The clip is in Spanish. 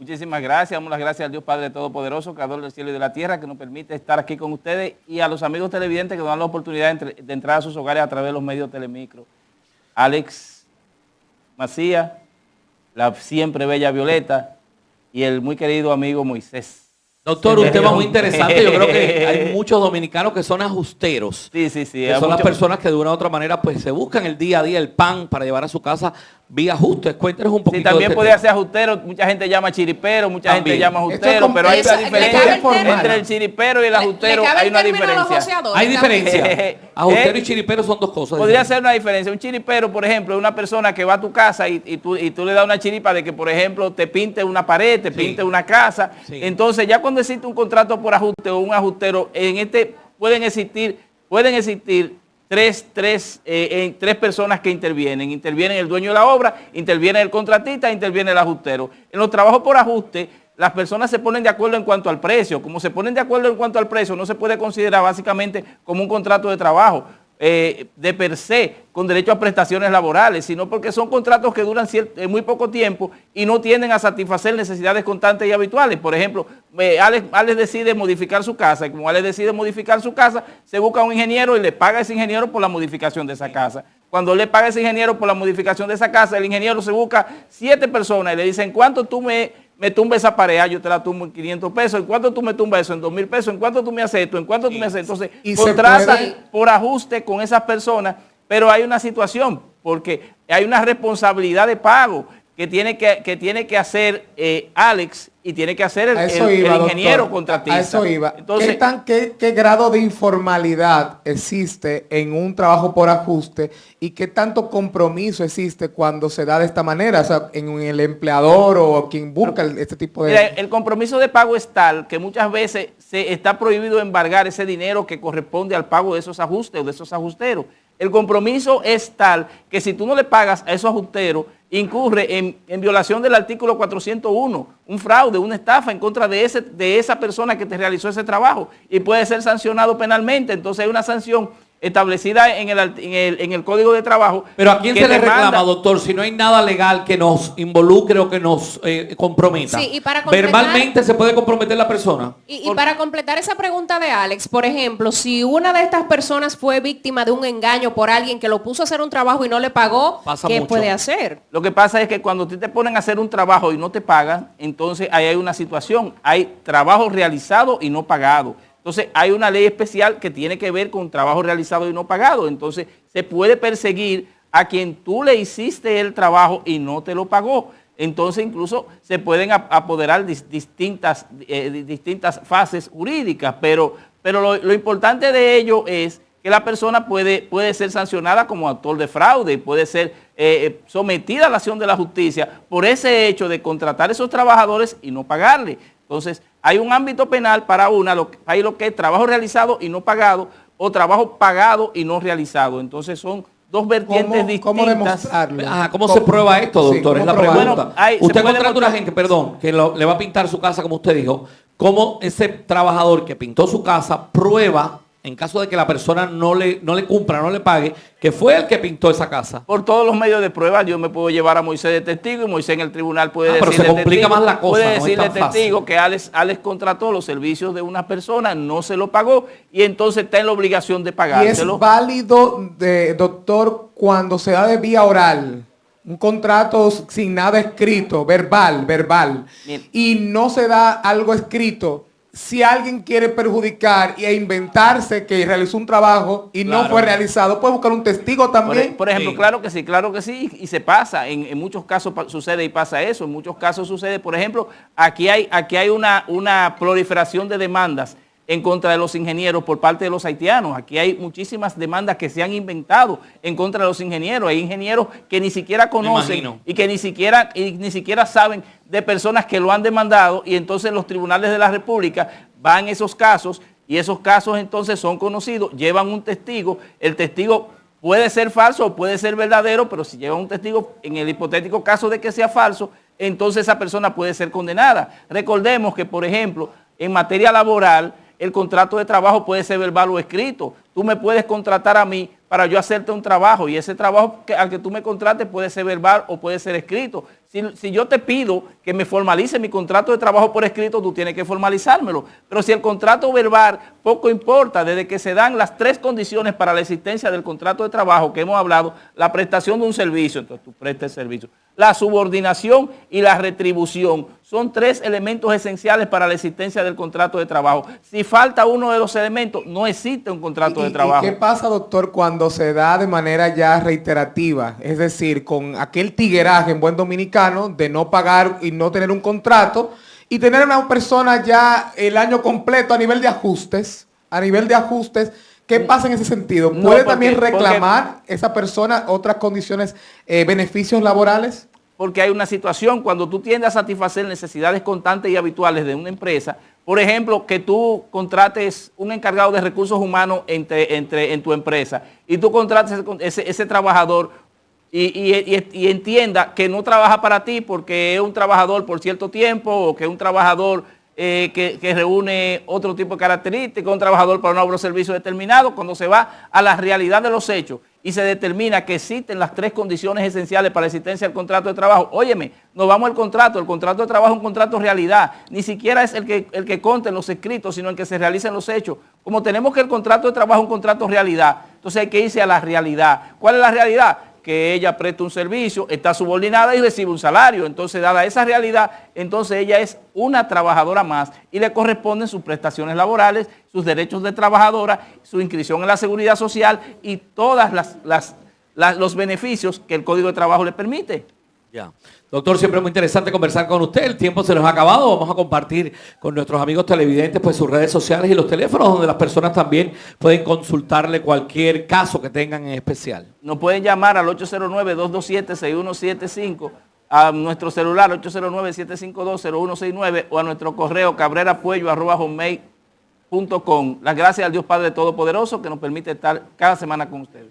Muchísimas gracias. Damos las gracias al Dios Padre Todopoderoso, Creador del cielo y de la tierra, que nos permite estar aquí con ustedes, y a los amigos televidentes que nos dan la oportunidad de entrar a sus hogares a través de los medios Telemicro. Alex Macías, la siempre bella Violeta y el muy querido amigo Moisés. Doctor, un tema muy interesante. Yo creo que hay muchos dominicanos que son ajusteros. Sí. Que son las personas que de una u otra manera pues se buscan el día a día el pan para llevar a su casa vía ajustes. Cuéntenos un poquito. Sí, también de podría ser ajustero. Mucha gente llama chiripero, mucha gente llama ajustero, pero hay una diferencia entre el chiripero y el ajustero. Hay una diferencia. Hay diferencia. Ajustero y chiripero son dos cosas. Podría ser una diferencia. Un chiripero, por ejemplo, es una persona que va a tu casa y tú le das una chiripa de que, por ejemplo, te pinte una pared, te pinte una casa. Sí. Entonces, ya cuando existe un contrato por ajuste o un ajustero, pueden existir tres personas que intervienen. Interviene el dueño de la obra, interviene el contratista, interviene el ajustero. En los trabajos por ajuste, las personas se ponen de acuerdo en cuanto al precio. Como se ponen de acuerdo en cuanto al precio, no se puede considerar básicamente como un contrato de trabajo de per se, con derecho a prestaciones laborales, sino porque son contratos que duran muy poco tiempo y no tienden a satisfacer necesidades constantes y habituales. Por ejemplo, Alex decide modificar su casa, y como Alex decide modificar su casa, se busca un ingeniero y le paga a ese ingeniero por la modificación de esa casa. Cuando le paga a ese ingeniero por la modificación de esa casa, el ingeniero se busca 7 personas y le dicen: ¿cuánto tú me tumbas esa pared? Yo te la tumbo en 500 pesos. ¿En cuánto tú me tumbas eso? En 2,000 pesos. ¿En cuánto tú me haces esto? ¿En cuánto tú me haces? Entonces, contrata por ajuste con esas personas, pero hay una situación, porque hay una responsabilidad de pago que tiene que hacer Alex y tiene que hacer el ingeniero contratista. A eso iba. Entonces, ¿Qué grado de informalidad existe en un trabajo por ajuste y qué tanto compromiso existe cuando se da de esta manera? O sea, en el empleador o quien busca este tipo de... Mira, el compromiso de pago es tal que muchas veces se está prohibido embargar ese dinero que corresponde al pago de esos ajustes o de esos ajusteros. El compromiso es tal que si tú no le pagas a esos ajusteros, incurre en violación del artículo 401, un fraude, una estafa en contra de esa persona que te realizó ese trabajo, y puede ser sancionado penalmente. Entonces hay una sanción establecida en el Código de Trabajo. Pero ¿a quién se le reclama, doctor, si no hay nada legal que nos involucre o que nos comprometa? Sí, y para ¿verbalmente se puede comprometer la persona? Y para completar esa pregunta de Alex, por ejemplo, si una de estas personas fue víctima de un engaño por alguien que lo puso a hacer un trabajo y no le pagó, ¿qué puede hacer? Lo que pasa es que cuando te ponen a hacer un trabajo y no te pagan, entonces ahí hay una situación. Hay trabajo realizado y no pagado. Entonces, hay una ley especial que tiene que ver con trabajo realizado y no pagado. Entonces, se puede perseguir a quien tú le hiciste el trabajo y no te lo pagó. Entonces, incluso se pueden apoderar distintas fases jurídicas, pero lo importante de ello es que la persona puede ser sancionada como autor de fraude, puede ser sometida a la acción de la justicia por ese hecho de contratar a esos trabajadores y no pagarle. Entonces, hay un ámbito penal para hay lo que es trabajo realizado y no pagado, o trabajo pagado y no realizado. Entonces, son dos vertientes distintas. ¿Cómo demostrarlo? ¿Cómo se prueba esto, doctor? Es la pregunta. Bueno, usted contrata a una gente, que le va a pintar su casa, como usted dijo. ¿Cómo ese trabajador que pintó su casa prueba, en caso de que la persona no le cumpla, no le pague, que fue el que pintó esa casa? Por todos los medios de prueba, yo me puedo llevar a Moisés de testigo y Moisés en el tribunal puede decirle, pero se complica más la cosa, puede decirle testigo que Alex contrató los servicios de una persona, no se lo pagó y entonces está en la obligación de pagárselo. ¿Y es válido, doctor, cuando se da de vía oral, un contrato sin nada escrito, verbal, y no se da algo escrito? Si alguien quiere perjudicar e inventarse que realizó un trabajo y no fue realizado, puede buscar un testigo también. Por ejemplo, sí. claro que sí, y se pasa. En muchos casos sucede y pasa eso. En muchos casos sucede, por ejemplo, aquí hay una proliferación de demandas en contra de los ingenieros por parte de los haitianos. Aquí hay muchísimas demandas que se han inventado en contra de los ingenieros. Hay ingenieros que ni siquiera conocen y que ni siquiera saben de personas que lo han demandado, y entonces los tribunales de la República van a esos casos y esos casos entonces son conocidos, llevan un testigo, el testigo puede ser falso o puede ser verdadero, pero si lleva un testigo, en el hipotético caso de que sea falso, entonces esa persona puede ser condenada. Recordemos que, por ejemplo, en materia laboral, el contrato de trabajo puede ser verbal o escrito. Tú me puedes contratar a mí para yo hacerte un trabajo, y ese trabajo al que tú me contrates puede ser verbal o puede ser escrito. Si yo te pido que me formalice mi contrato de trabajo por escrito, tú tienes que formalizármelo. Pero si el contrato verbal, poco importa, desde que se dan las 3 condiciones para la existencia del contrato de trabajo que hemos hablado, la prestación de un servicio, entonces tú prestas el servicio, la subordinación y la retribución, son 3 elementos esenciales para la existencia del contrato de trabajo. Si falta uno de los elementos, no existe un contrato de trabajo. ¿Y qué pasa, doctor, cuando se da de manera ya reiterativa? Es decir, con aquel tigueraje en buen dominicano de no pagar y no tener un contrato y tener a una persona ya el año completo a nivel de ajustes, ¿qué pasa en ese sentido? ¿Puede también reclamar esa persona otras condiciones, beneficios laborales? Porque hay una situación, cuando tú tiendes a satisfacer necesidades constantes y habituales de una empresa, por ejemplo, que tú contrates un encargado de recursos humanos en tu empresa y tú contrates ese trabajador y entienda que no trabaja para ti porque es un trabajador por cierto tiempo o que es un trabajador que reúne otro tipo de características, un trabajador para un obra o servicio determinado, cuando se va a la realidad de los hechos y se determina que existen las 3 condiciones esenciales para la existencia del contrato de trabajo. Óyeme, nos vamos al contrato. El contrato de trabajo es un contrato realidad. Ni siquiera es el que conte en los escritos, sino el que se realiza en los hechos. Como tenemos que el contrato de trabajo es un contrato realidad, entonces hay que irse a la realidad. ¿Cuál es la realidad? Que ella presta un servicio, está subordinada y recibe un salario. Entonces, dada esa realidad, entonces ella es una trabajadora más y le corresponden sus prestaciones laborales, sus derechos de trabajadora, su inscripción en la seguridad social y todos los beneficios que el Código de Trabajo le permite. Ya. Doctor, siempre es muy interesante conversar con usted. El tiempo se nos ha acabado. Vamos a compartir con nuestros amigos televidentes pues sus redes sociales y los teléfonos donde las personas también pueden consultarle cualquier caso que tengan en especial. Nos pueden llamar al 809-227-6175, a nuestro celular 809-752-0169 o a nuestro correo cabrerapuello@hotmail.com. Las gracias al Dios Padre Todopoderoso que nos permite estar cada semana con ustedes.